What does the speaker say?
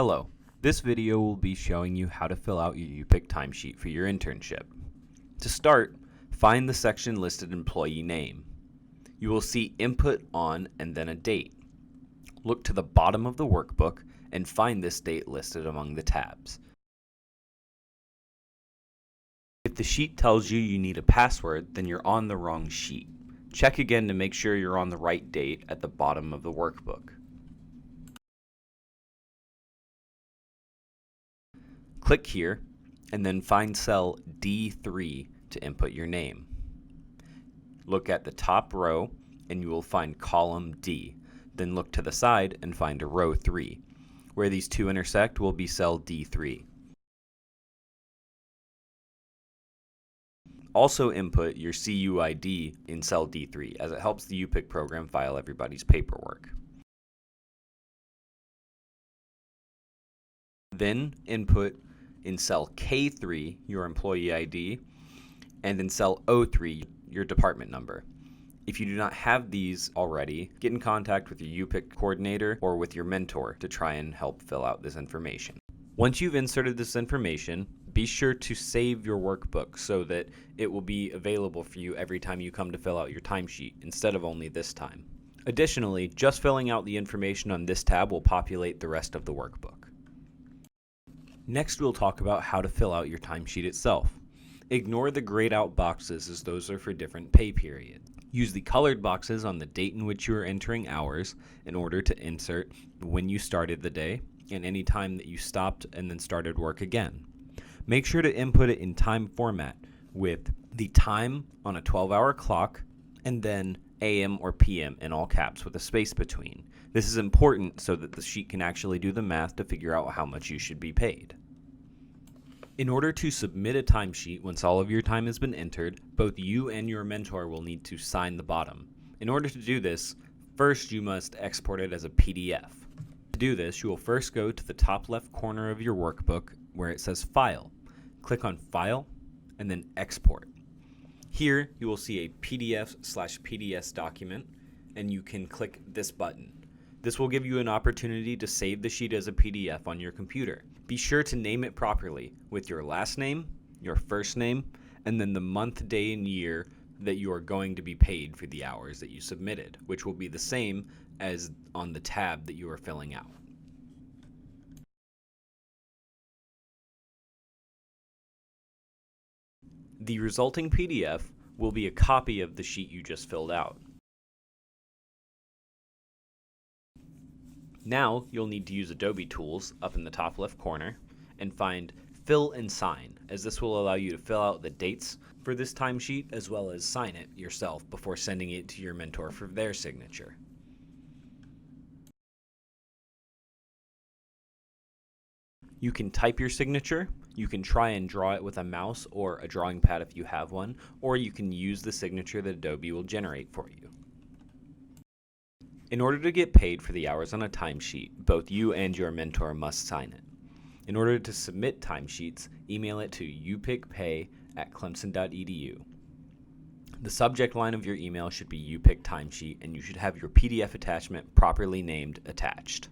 Hello, this video will be showing you how to fill out your UPIC timesheet for your internship. To start, find the section listed employee name. You will see input on and then a date. Look to the bottom of the workbook and find this date listed among the tabs. If the sheet tells you need a password, then you're on the wrong sheet. Check again to make sure you're on the right date at the bottom of the workbook. Click here and then find cell D3 to input your name. Look at the top row and you will find column D. Then look to the side and find a row 3. Where these two intersect will be cell D3. Also input your CUID in cell D3 as it helps the UPIC program file everybody's paperwork. Then input in cell K3 your employee ID and in cell O3 your department number. If you do not have these already, get in contact with your UPIC coordinator or with your mentor to try and help fill out this information. Once you've inserted this information, be sure to save your workbook so that it will be available for you every time you come to fill out your timesheet instead of only this time. Additionally, just filling out the information on this tab will populate the rest of the workbook. Next, we'll talk about how to fill out your timesheet itself. Ignore the grayed out boxes as those are for different pay periods. Use the colored boxes on the date in which you are entering hours in order to insert when you started the day and any time that you stopped and then started work again. Make sure to input it in time format with the time on a 12-hour clock and then AM or PM in all caps with a space between. This is important so that the sheet can actually do the math to figure out how much you should be paid. In order to submit a timesheet once all of your time has been entered, both you and your mentor will need to sign the bottom. In order to do this, first you must export it as a PDF. To do this, you will first go to the top left corner of your workbook where it says File. Click on File and then Export. Here you will see a PDF/PDS document and you can click this button. This will give you an opportunity to save the sheet as a PDF on your computer. Be sure to name it properly with your last name, your first name, and then the month, day, and year that you are going to be paid for the hours that you submitted, which will be the same as on the tab that you are filling out. The resulting PDF will be a copy of the sheet you just filled out. Now you'll need to use Adobe Tools up in the top left corner and find Fill and Sign, as this will allow you to fill out the dates for this timesheet as well as sign it yourself before sending it to your mentor for their signature. You can type your signature, you can try and draw it with a mouse or a drawing pad if you have one, or you can use the signature that Adobe will generate for you. In order to get paid for the hours on a timesheet, both you and your mentor must sign it. In order to submit timesheets, email it to upicpay@clemson.edu. The subject line of your email should be UPIC timesheet and you should have your PDF attachment properly named attached.